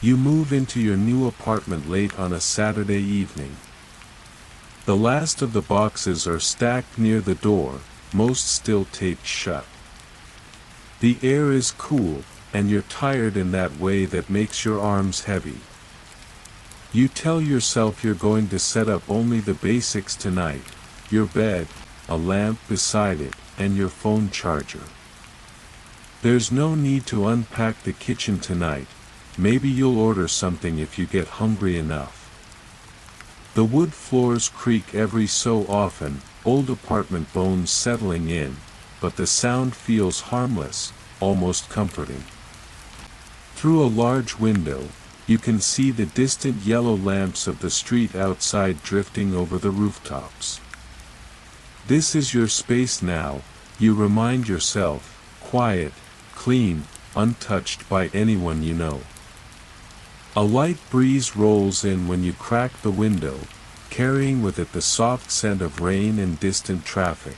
You move into your new apartment late on a Saturday evening. The last of the boxes are stacked near the door, most still taped shut. The air is cool, and you're tired in that way that makes your arms heavy. You tell yourself you're going to set up only the basics tonight: your bed, a lamp beside it, and your phone charger. There's no need to unpack the kitchen tonight. Maybe you'll order something if you get hungry enough. The wood floors creak every so often, old apartment bones settling in, but the sound feels harmless, almost comforting. Through a large window, you can see the distant yellow lamps of the street outside drifting over the rooftops. This is your space now, you remind yourself, quiet, clean, untouched by anyone you know. A light breeze rolls in when you crack the window, carrying with it the soft scent of rain and distant traffic.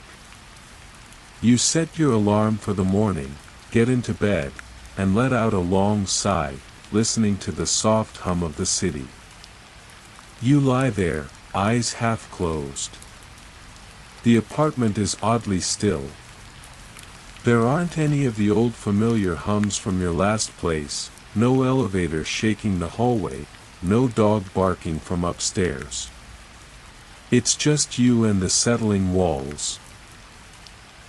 You set your alarm for the morning, get into bed, and let out a long sigh, listening to the soft hum of the city. You lie there, eyes half closed. The apartment is oddly still. There aren't any of the old familiar hums from your last place, no elevator shaking the hallway, no dog barking from upstairs. It's just you and the settling walls.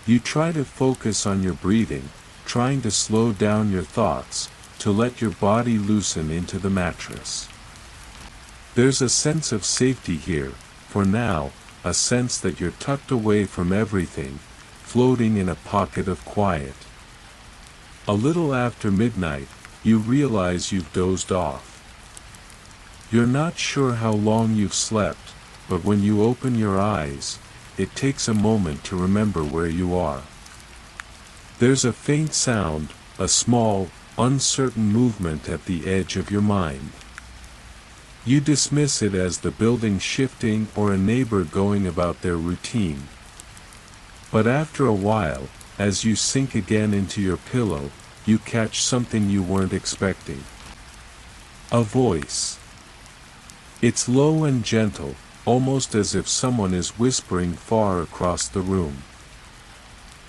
You try to focus on your breathing, trying to slow down your thoughts, to let your body loosen into the mattress. There's a sense of safety here, for now, a sense that you're tucked away from everything, floating in a pocket of quiet. A little after midnight, you realize you've dozed off. You're not sure how long you've slept, but when you open your eyes, it takes a moment to remember where you are. There's a faint sound, a small, uncertain movement at the edge of your mind. You dismiss it as the building shifting or a neighbor going about their routine. But after a while, as you sink again into your pillow, you catch something you weren't expecting. A voice. It's low and gentle, almost as if someone is whispering far across the room.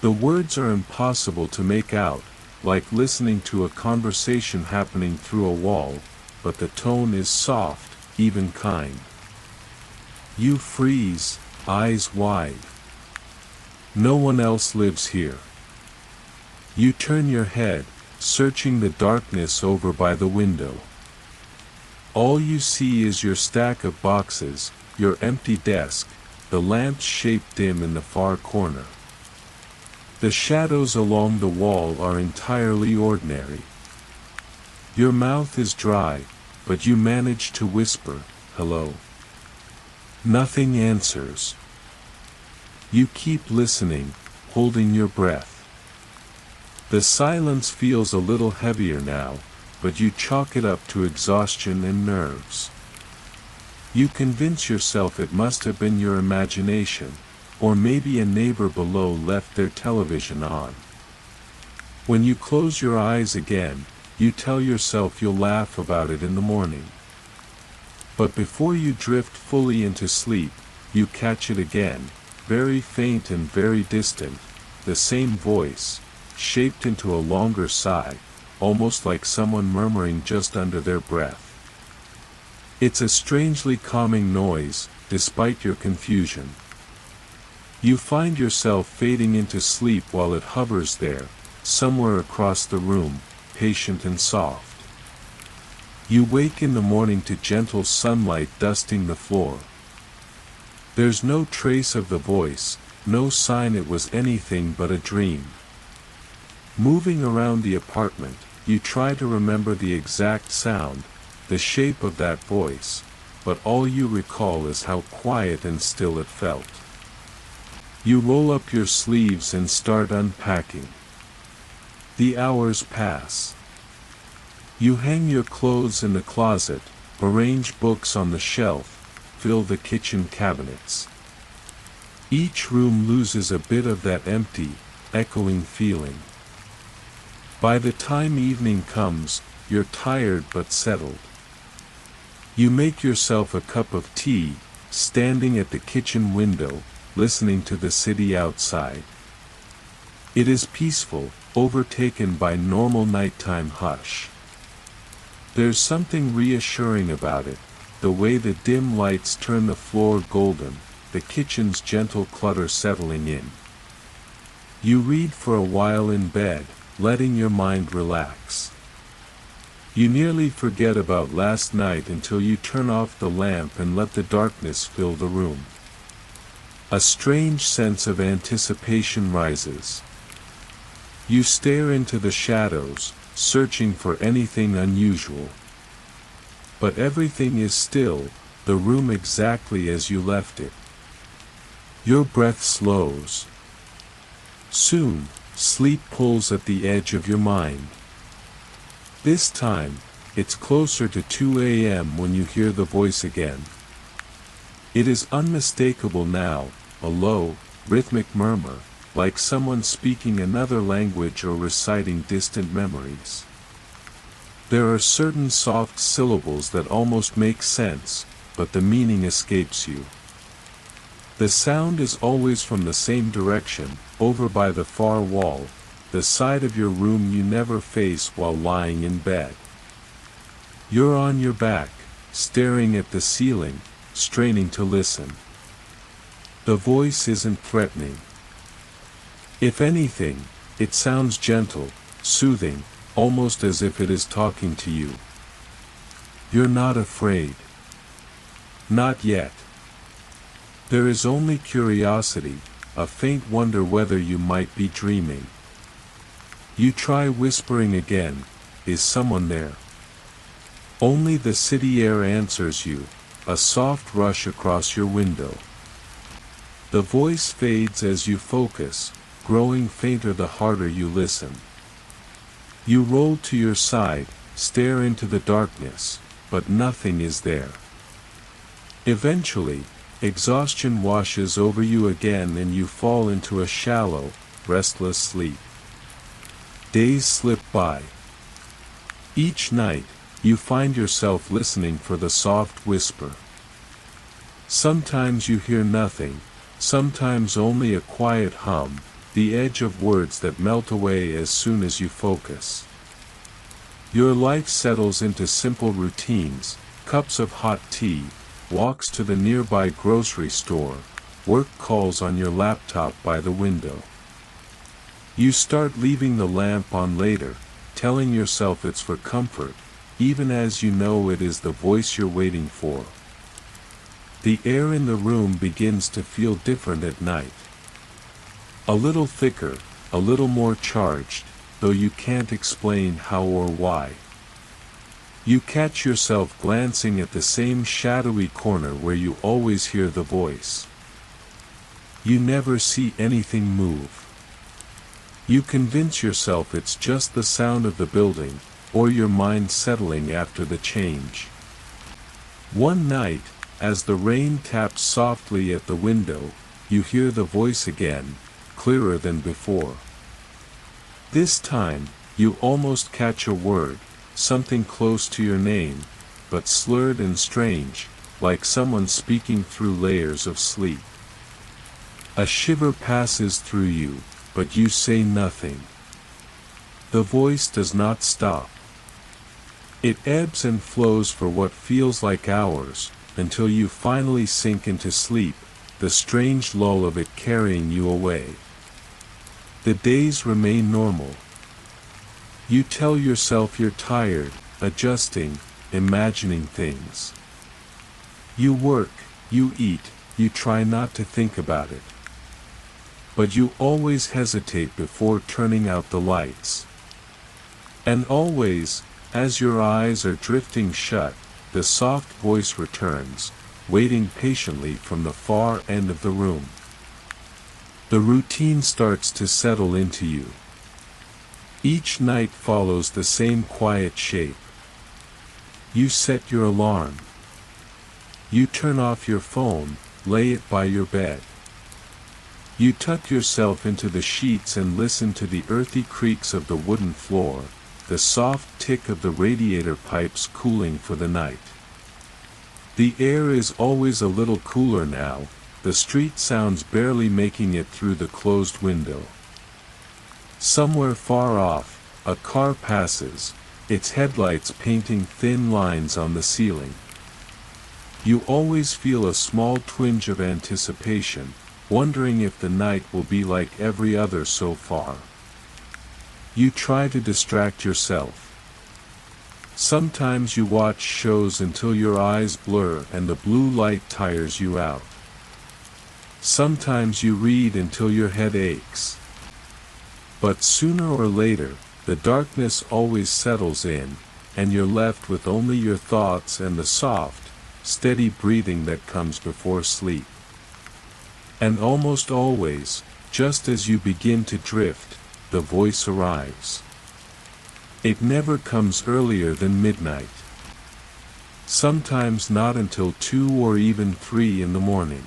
The words are impossible to make out, like listening to a conversation happening through a wall, but the tone is soft, even kind. You freeze, eyes wide. No one else lives here. You turn your head, searching the darkness over by the window. All you see is your stack of boxes, your empty desk, the lamp's shape dim in the far corner. The shadows along the wall are entirely ordinary. Your mouth is dry, but you manage to whisper, "Hello." Nothing answers. You keep listening, holding your breath. The silence feels a little heavier now, but you chalk it up to exhaustion and nerves. You convince yourself it must have been your imagination, or maybe a neighbor below left their television on. When you close your eyes again, you tell yourself you'll laugh about it in the morning. But before you drift fully into sleep, you catch it again, very faint and very distant, the same voice, shaped into a longer sigh, almost like someone murmuring just under their breath. It's a strangely calming noise, despite your confusion. You find yourself fading into sleep while it hovers there, somewhere across the room, patient and soft. You wake in the morning to gentle sunlight dusting the floor. There's no trace of the voice, no sign it was anything but a dream. Moving around the apartment, you try to remember the exact sound, the shape of that voice, but all you recall is how quiet and still it felt. You roll up your sleeves and start unpacking. The hours pass. You hang your clothes in the closet, arrange books on the shelf, fill the kitchen cabinets. Each room loses a bit of that empty, echoing feeling. By the time evening comes, you're tired but settled. You make yourself a cup of tea, standing at the kitchen window, listening to the city outside. It is peaceful, overtaken by normal nighttime hush. There's something reassuring about it, the way the dim lights turn the floor golden, the kitchen's gentle clutter settling in. You read for a while in bed, letting your mind relax. You nearly forget about last night until you turn off the lamp and let the darkness fill the room. A strange sense of anticipation rises. You stare into the shadows, searching for anything unusual. But everything is still, the room exactly as you left it. Your breath slows. Soon, sleep pulls at the edge of your mind. This time, it's closer to 2 a.m. when you hear the voice again. It is unmistakable now, a low, rhythmic murmur, like someone speaking another language or reciting distant memories. There are certain soft syllables that almost make sense, but the meaning escapes you. The sound is always from the same direction, over by the far wall, the side of your room you never face while lying in bed. You're on your back, staring at the ceiling, straining to listen. The voice isn't threatening. If anything, it sounds gentle, soothing, almost as if it is talking to you. You're not afraid. Not yet. There is only curiosity, a faint wonder whether you might be dreaming. You try whispering again, is someone there? Only the city air answers you, a soft rush across your window. The voice fades as you focus, growing fainter the harder you listen. You roll to your side, stare into the darkness, but nothing is there. Eventually, exhaustion washes over you again and you fall into a shallow, restless sleep. Days slip by. Each night, you find yourself listening for the soft whisper. Sometimes you hear nothing, sometimes only a quiet hum, the edge of words that melt away as soon as you focus. Your life settles into simple routines, cups of hot tea, walks to the nearby grocery store, work calls on your laptop by the window. You start leaving the lamp on later, telling yourself it's for comfort, even as you know it is the voice you're waiting for. The air in the room begins to feel different at night. A little thicker, a little more charged, though you can't explain how or why. You catch yourself glancing at the same shadowy corner where you always hear the voice. You never see anything move. You convince yourself it's just the sound of the building, or your mind settling after the change. One night, as the rain taps softly at the window, you hear the voice again, clearer than before. This time, you almost catch a word, something close to your name, but slurred and strange, like someone speaking through layers of sleep. A shiver passes through you, but you say nothing. The voice does not stop. It ebbs and flows for what feels like hours, until you finally sink into sleep, the strange lull of it carrying you away. The days remain normal. You tell yourself you're tired, adjusting, imagining things. You work, you eat, you try not to think about it. But you always hesitate before turning out the lights. And always, as your eyes are drifting shut, the soft voice returns, waiting patiently from the far end of the room. The routine starts to settle into you. Each night follows the same quiet shape. You set your alarm. You turn off your phone, lay it by your bed. You tuck yourself into the sheets and listen to the earthy creaks of the wooden floor, the soft tick of the radiator pipes cooling for the night. The air is always a little cooler now, the street sounds barely making it through the closed window. Somewhere far off, a car passes, its headlights painting thin lines on the ceiling. You always feel a small twinge of anticipation, wondering if the night will be like every other so far. You try to distract yourself. Sometimes you watch shows until your eyes blur and the blue light tires you out. Sometimes you read until your head aches. But sooner or later, the darkness always settles in, and you're left with only your thoughts and the soft, steady breathing that comes before sleep. And almost always, just as you begin to drift, the voice arrives. It never comes earlier than midnight. Sometimes not until 2 or even 3 in the morning.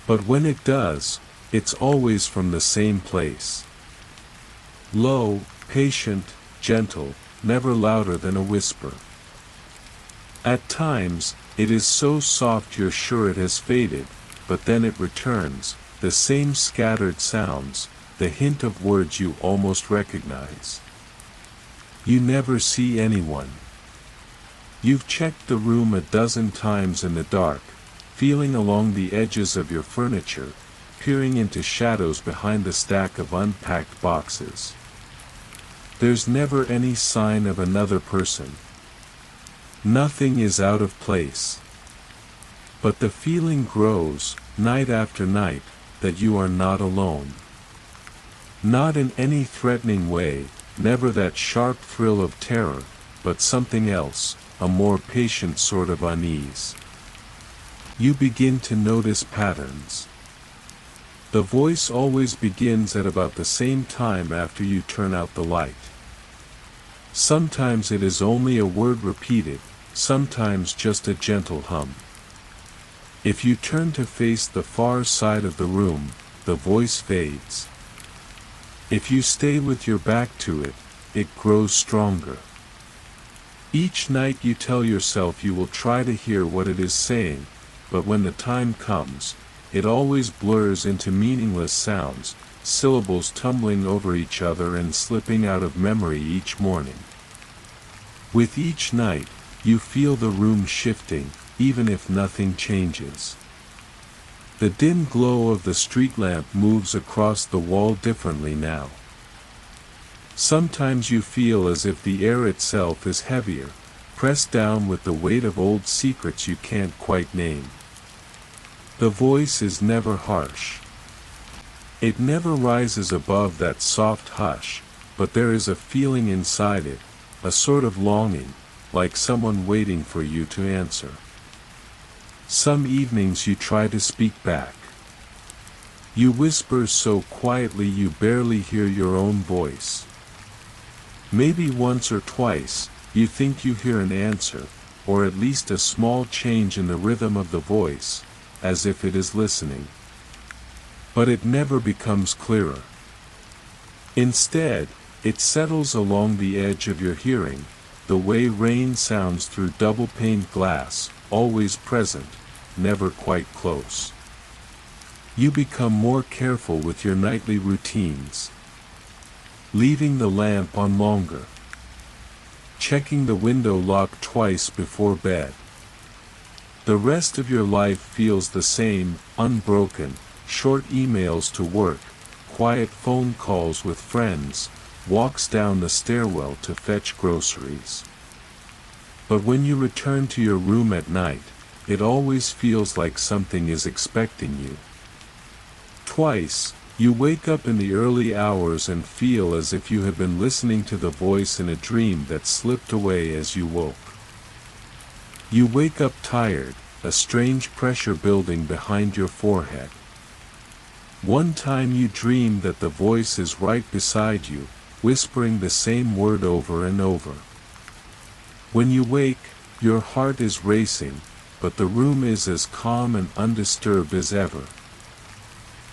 But when it does, it's always from the same place. Low, patient, gentle, never louder than a whisper. At times, it is so soft you're sure it has faded, but then it returns, the same scattered sounds, the hint of words you almost recognize. You never see anyone. You've checked the room a dozen times in the dark, feeling along the edges of your furniture, peering into shadows behind the stack of unpacked boxes. There's never any sign of another person. Nothing is out of place. But the feeling grows, night after night, that you are not alone. Not in any threatening way, never that sharp thrill of terror, but something else, a more patient sort of unease. You begin to notice patterns. The voice always begins at about the same time after you turn out the light. Sometimes it is only a word repeated, sometimes just a gentle hum. If you turn to face the far side of the room, the voice fades. If you stay with your back to it, it grows stronger. Each night you tell yourself you will try to hear what it is saying, but when the time comes, it always blurs into meaningless sounds, syllables tumbling over each other and slipping out of memory each morning. With each night, you feel the room shifting, even if nothing changes. The dim glow of the street lamp moves across the wall differently now. Sometimes you feel as if the air itself is heavier, pressed down with the weight of old secrets you can't quite name. The voice is never harsh. It never rises above that soft hush, but there is a feeling inside it, a sort of longing, like someone waiting for you to answer. Some evenings you try to speak back. You whisper so quietly you barely hear your own voice. Maybe once or twice, you think you hear an answer, or at least a small change in the rhythm of the voice, as if it is listening. But it never becomes clearer. Instead, it settles along the edge of your hearing, the way rain sounds through double-paned glass, always present, never quite close. You become more careful with your nightly routines. Leaving the lamp on longer. Checking the window lock twice before bed. The rest of your life feels the same, unbroken, short emails to work, quiet phone calls with friends, walks down the stairwell to fetch groceries. But when you return to your room at night, it always feels like something is expecting you. Twice, you wake up in the early hours and feel as if you had been listening to the voice in a dream that slipped away as you woke. You wake up tired, a strange pressure building behind your forehead. One time you dream that the voice is right beside you, whispering the same word over and over. When you wake, your heart is racing, but the room is as calm and undisturbed as ever.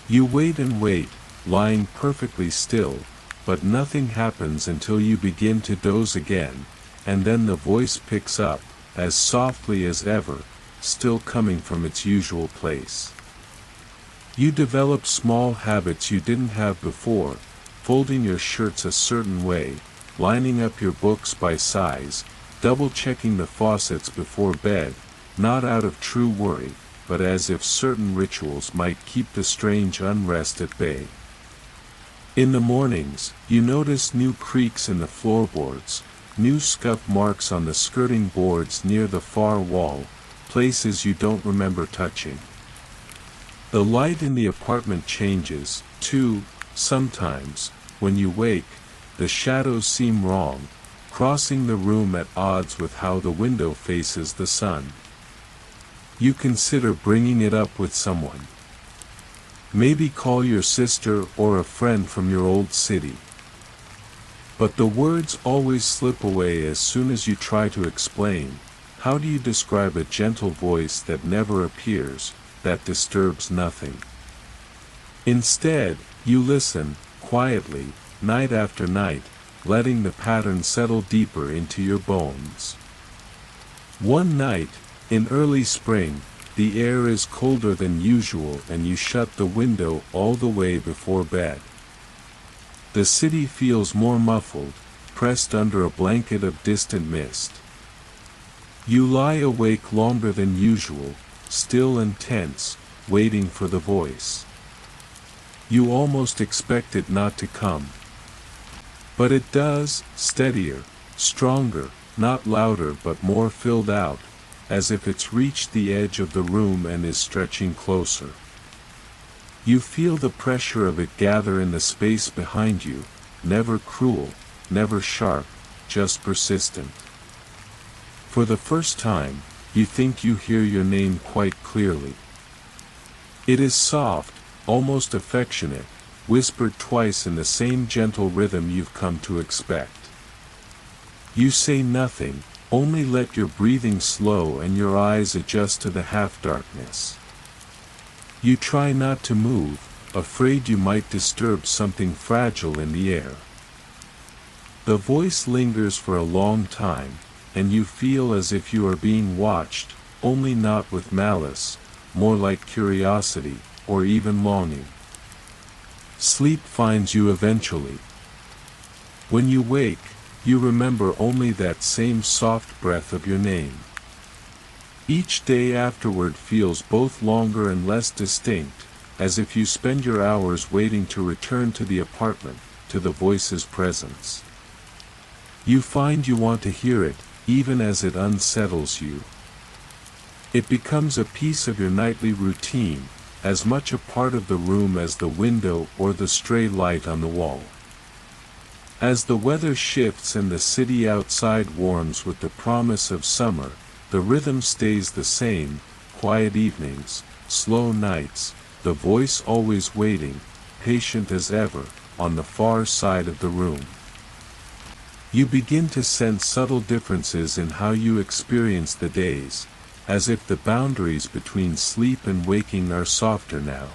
You wait and wait, lying perfectly still, but nothing happens until you begin to doze again, and then the voice picks up, as softly as ever, still coming from its usual place. You develop small habits you didn't have before, folding your shirts a certain way, lining up your books by size, double-checking the faucets before bed, not out of true worry, but as if certain rituals might keep the strange unrest at bay. In the mornings, you notice new creaks in the floorboards, new scuff marks on the skirting boards near the far wall, places you don't remember touching. The light in the apartment changes, too. Sometimes, when you wake, the shadows seem wrong, crossing the room at odds with how the window faces the sun. You consider bringing it up with someone. Maybe call your sister or a friend from your old city. But the words always slip away as soon as you try to explain. How do you describe a gentle voice that never appears, that disturbs nothing? Instead, you listen, quietly, night after night, letting the pattern settle deeper into your bones. One night, in early spring, the air is colder than usual and you shut the window all the way before bed. The city feels more muffled, pressed under a blanket of distant mist. You lie awake longer than usual, still and tense, waiting for the voice. You almost expect it not to come. But it does, steadier, stronger, not louder but more filled out, as if it's reached the edge of the room and is stretching closer. You feel the pressure of it gather in the space behind you, never cruel, never sharp, just persistent. For the first time, you think you hear your name quite clearly. It is soft, almost affectionate, whispered twice in the same gentle rhythm you've come to expect. You say nothing, only let your breathing slow and your eyes adjust to the half-darkness. You try not to move, afraid you might disturb something fragile in the air. The voice lingers for a long time, and you feel as if you are being watched, only not with malice, more like curiosity, or even longing. Sleep finds you eventually. When you wake, you remember only that same soft breath of your name. Each day afterward feels both longer and less distinct, as if you spend your hours waiting to return to the apartment, to the voice's presence. You find you want to hear it, even as it unsettles you. It becomes a piece of your nightly routine, as much a part of the room as the window or the stray light on the wall. As the weather shifts and the city outside warms with the promise of summer, the rhythm stays the same: quiet evenings, slow nights, the voice always waiting, patient as ever, on the far side of the room. You begin to sense subtle differences in how you experience the days, as if the boundaries between sleep and waking are softer now.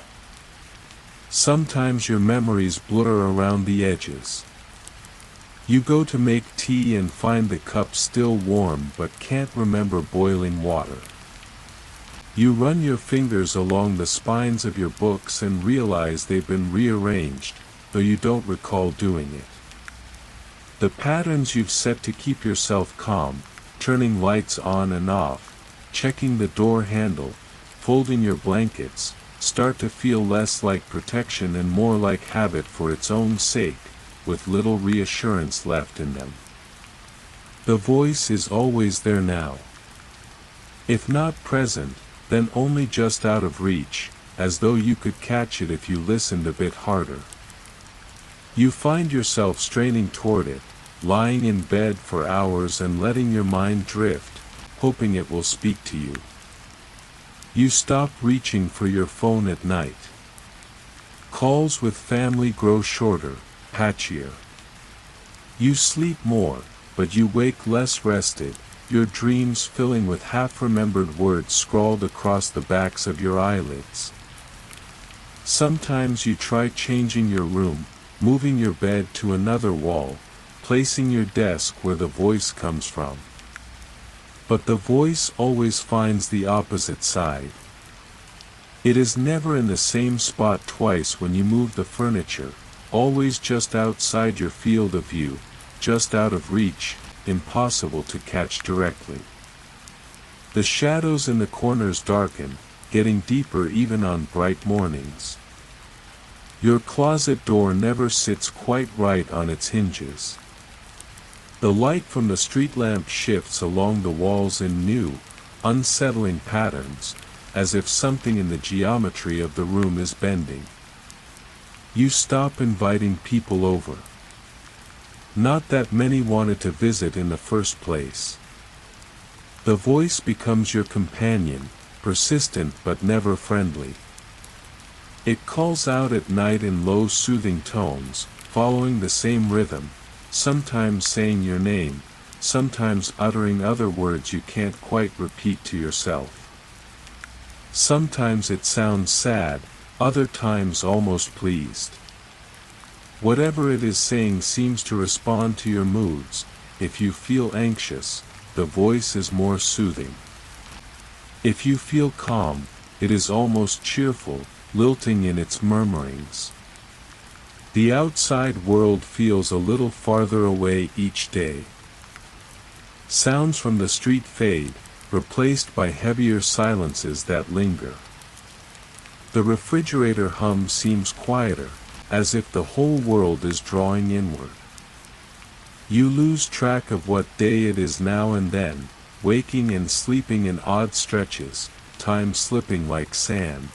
Sometimes your memories blur around the edges. You go to make tea and find the cup still warm but can't remember boiling water. You run your fingers along the spines of your books and realize they've been rearranged, though you don't recall doing it. The patterns you've set to keep yourself calm, turning lights on and off, checking the door handle, folding your blankets, start to feel less like protection and more like habit for its own sake, with little reassurance left in them. The voice is always there now. If not present, then only just out of reach, as though you could catch it if you listened a bit harder. You find yourself straining toward it, lying in bed for hours and letting your mind drift, hoping it will speak to you. You stop reaching for your phone at night. Calls with family grow shorter, patchier. You sleep more, but you wake less rested, your dreams filling with half-remembered words scrawled across the backs of your eyelids. Sometimes you try changing your room, moving your bed to another wall, placing your desk where the voice comes from. But the voice always finds the opposite side. It is never in the same spot twice when you move the furniture, always just outside your field of view, just out of reach, impossible to catch directly. The shadows in the corners darken, getting deeper even on bright mornings. Your closet door never sits quite right on its hinges. The light from the street lamp shifts along the walls in new, unsettling patterns, as if something in the geometry of the room is bending. You stop inviting people over. Not that many wanted to visit in the first place. The voice becomes your companion, persistent but never friendly. It calls out at night in low soothing tones, following the same rhythm, sometimes saying your name, sometimes uttering other words you can't quite repeat to yourself. Sometimes it sounds sad, other times almost pleased. Whatever it is saying seems to respond to your moods. If you feel anxious, the voice is more soothing. If you feel calm, it is almost cheerful, lilting in its murmurings. The outside world feels a little farther away each day. Sounds from the street fade, replaced by heavier silences that linger. The refrigerator hum seems quieter, as if the whole world is drawing inward. You lose track of what day it is now and then, waking and sleeping in odd stretches, time slipping like sand.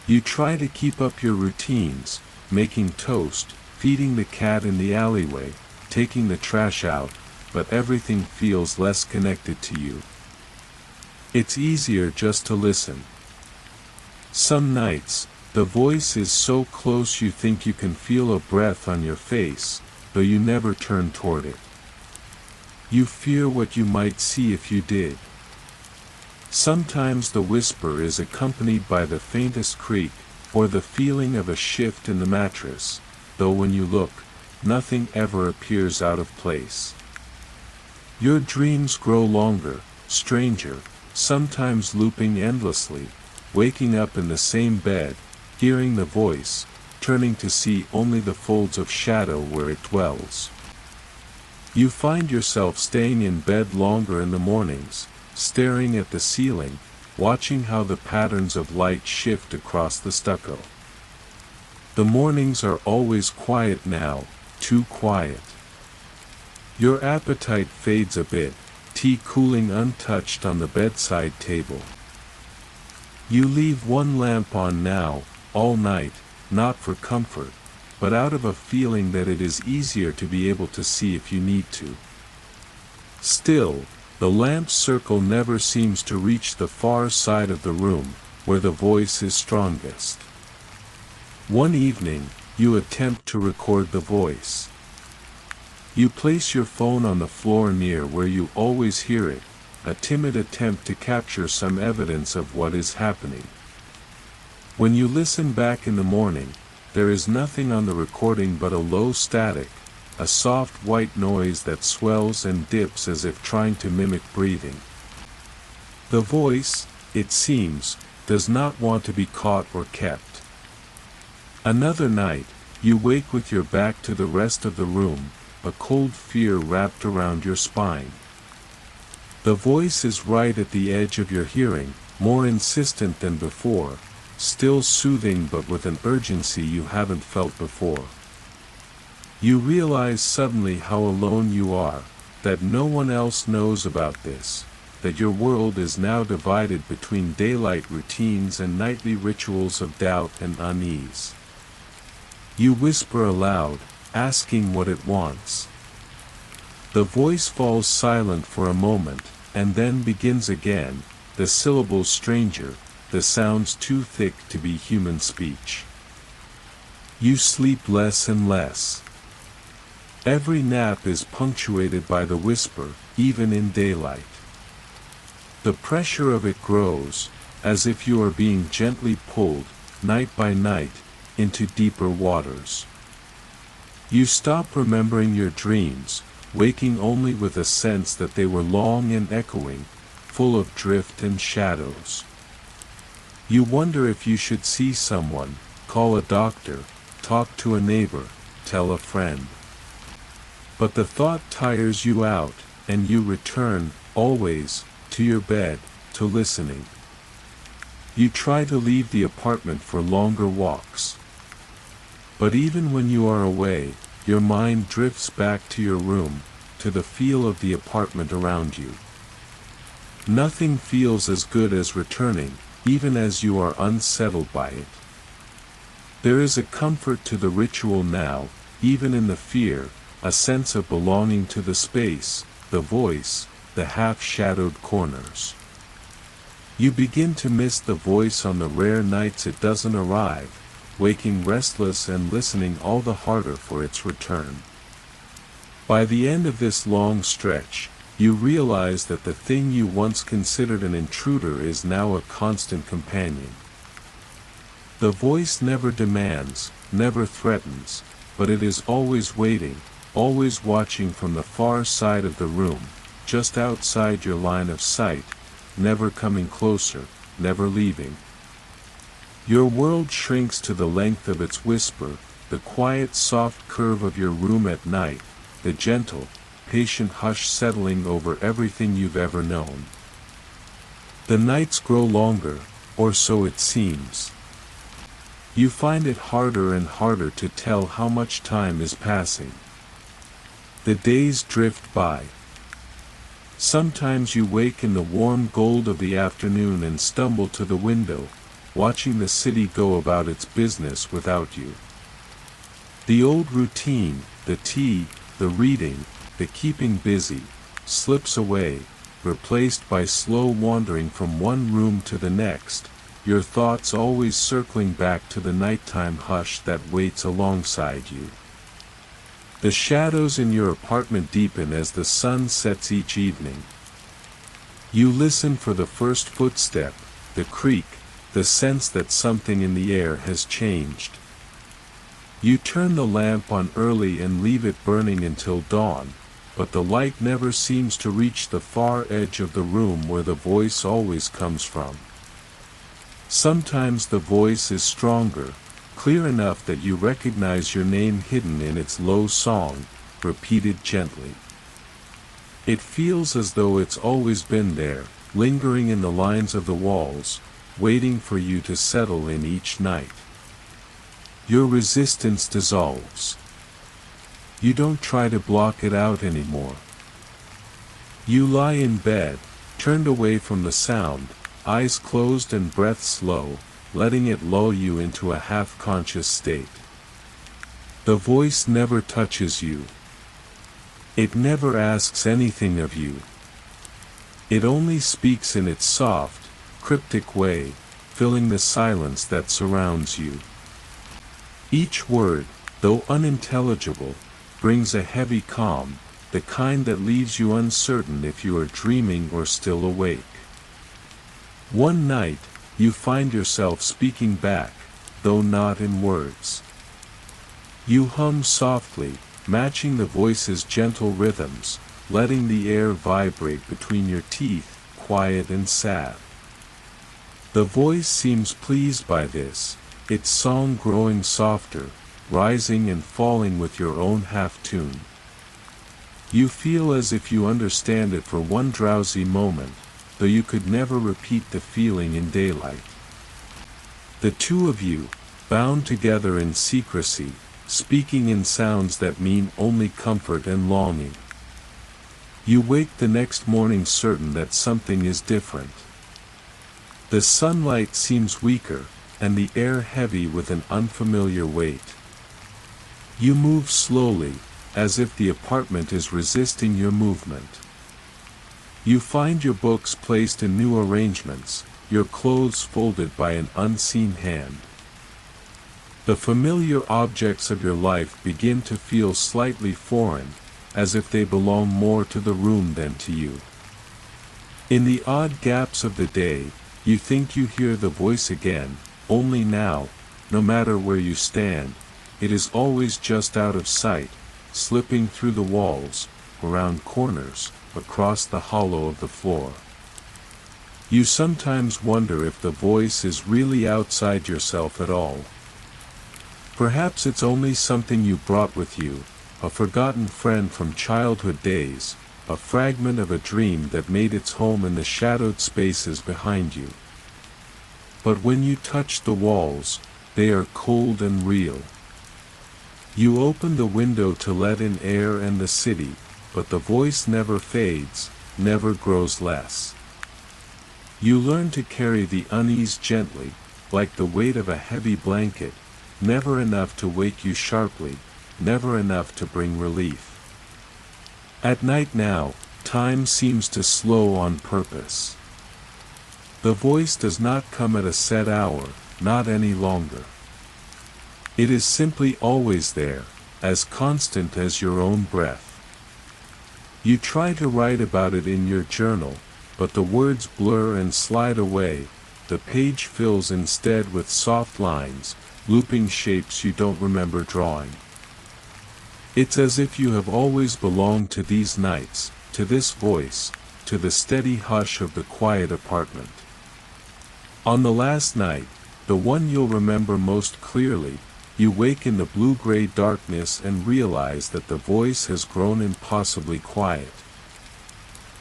You try to keep up your routines, making toast, feeding the cat in the alleyway, taking the trash out, but everything feels less connected to you. It's easier just to listen. Some nights, the voice is so close you think you can feel a breath on your face, though you never turn toward it. You fear what you might see if you did. Sometimes the whisper is accompanied by the faintest creak, or the feeling of a shift in the mattress, though when you look, nothing ever appears out of place. Your dreams grow longer, stranger, sometimes looping endlessly, waking up in the same bed, hearing the voice, turning to see only the folds of shadow where it dwells. You find yourself staying in bed longer in the mornings, staring at the ceiling, watching how the patterns of light shift across the stucco. The mornings are always quiet now, too quiet. Your appetite fades a bit, tea cooling untouched on the bedside table. You leave one lamp on now, all night, not for comfort, but out of a feeling that it is easier to be able to see if you need to. Still, the lamp's circle never seems to reach the far side of the room, where the voice is strongest. One evening, you attempt to record the voice. You place your phone on the floor near where you always hear it, a timid attempt to capture some evidence of what is happening. When you listen back in the morning, there is nothing on the recording but a low static, a soft white noise that swells and dips as if trying to mimic breathing. The voice, it seems, does not want to be caught or kept. Another night, you wake with your back to the rest of the room, a cold fear wrapped around your spine. The voice is right at the edge of your hearing, more insistent than before, still soothing but with an urgency you haven't felt before. You realize suddenly how alone you are, that no one else knows about this, that your world is now divided between daylight routines and nightly rituals of doubt and unease. You whisper aloud, asking what it wants. The voice falls silent for a moment, and then begins again, the syllables stranger, the sounds too thick to be human speech. You sleep less and less. Every nap is punctuated by the whisper, even in daylight. The pressure of it grows, as if you are being gently pulled, night by night, into deeper waters. You stop remembering your dreams, waking only with a sense that they were long and echoing, full of drift and shadows. You wonder if you should see someone, call a doctor, talk to a neighbor, tell a friend. But the thought tires you out, and you return, always, to your bed, to listening. You try to leave the apartment for longer walks. But even when you are away, your mind drifts back to your room, to the feel of the apartment around you. Nothing feels as good as returning, even as you are unsettled by it. There is a comfort to the ritual now, even in the fear, a sense of belonging to the space, the voice, the half-shadowed corners. You begin to miss the voice on the rare nights it doesn't arrive, waking restless and listening all the harder for its return. By the end of this long stretch, you realize that the thing you once considered an intruder is now a constant companion. The voice never demands, never threatens, but it is always waiting, always watching from the far side of the room, just outside your line of sight, never coming closer, never leaving. Your world shrinks to the length of its whisper, the quiet soft curve of your room at night, the gentle, patient hush settling over everything you've ever known. The nights grow longer, or so it seems. You find it harder and harder to tell how much time is passing. The days drift by. Sometimes you wake in the warm gold of the afternoon and stumble to the window, watching the city go about its business without you. The old routine, the tea, the reading, the keeping busy, slips away, replaced by slow wandering from one room to the next, your thoughts always circling back to the nighttime hush that waits alongside you. The shadows in your apartment deepen as the sun sets each evening. You listen for the first footstep, the creak, the sense that something in the air has changed. You turn the lamp on early and leave it burning until dawn, but the light never seems to reach the far edge of the room where the voice always comes from. Sometimes the voice is stronger, clear enough that you recognize your name hidden in its low song, repeated gently. It feels as though it's always been there, lingering in the lines of the walls, waiting for you to settle in each night. Your resistance dissolves. You don't try to block it out anymore. You lie in bed, turned away from the sound, eyes closed and breath slow, letting it lull you into a half-conscious state. The voice never touches you. It never asks anything of you. It only speaks in its soft, cryptic way, filling the silence that surrounds you. Each word, though unintelligible, brings a heavy calm, the kind that leaves you uncertain if you are dreaming or still awake. One night, you find yourself speaking back, though not in words. You hum softly, matching the voice's gentle rhythms, letting the air vibrate between your teeth, quiet and sad. The voice seems pleased by this, its song growing softer, rising and falling with your own half-tune. You feel as if you understand it for one drowsy moment, though you could never repeat the feeling in daylight. The two of you, bound together in secrecy, speaking in sounds that mean only comfort and longing. You wake the next morning certain that something is different. The sunlight seems weaker, and the air heavy with an unfamiliar weight. You move slowly, as if the apartment is resisting your movement. You find your books placed in new arrangements, your clothes folded by an unseen hand. The familiar objects of your life begin to feel slightly foreign, as if they belong more to the room than to you. In the odd gaps of the day, you think you hear the voice again, only now, no matter where you stand, it is always just out of sight, slipping through the walls, around corners, across the hollow of the floor. You sometimes wonder if the voice is really outside yourself at all. Perhaps it's only something you brought with you, a forgotten friend from childhood days, a fragment of a dream that made its home in the shadowed spaces behind you. But when you touch the walls, they are cold and real. You open the window to let in air and the city, but the voice never fades, never grows less. You learn to carry the unease gently, like the weight of a heavy blanket, never enough to wake you sharply, never enough to bring relief. At night now, time seems to slow on purpose. The voice does not come at a set hour, not any longer. It is simply always there, as constant as your own breath. You try to write about it in your journal, but the words blur and slide away, the page fills instead with soft lines, looping shapes you don't remember drawing. It's as if you have always belonged to these nights, to this voice, to the steady hush of the quiet apartment. On the last night, the one you'll remember most clearly, you wake in the blue-gray darkness and realize that the voice has grown impossibly quiet.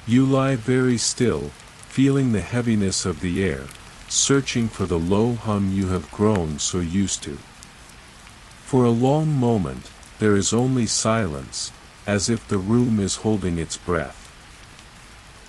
You lie very still, feeling the heaviness of the air, searching for the low hum you have grown so used to. For a long moment, there is only silence, as if the room is holding its breath.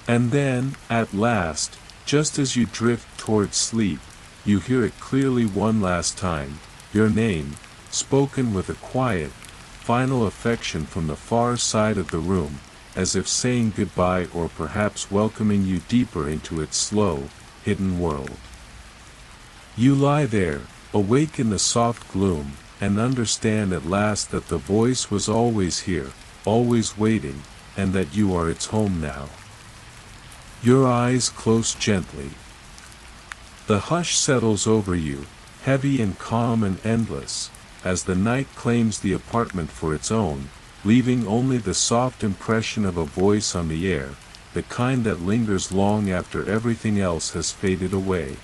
And then, at last, just as you drift towards sleep, you hear it clearly one last time, your name, spoken with a quiet, final affection from the far side of the room, as if saying goodbye or perhaps welcoming you deeper into its slow, hidden world. You lie there, awake in the soft gloom, and understand at last that the voice was always here, always waiting, and that you are its home now. Your eyes close gently. The hush settles over you, heavy and calm and endless, as the night claims the apartment for its own, leaving only the soft impression of a voice on the air, the kind that lingers long after everything else has faded away.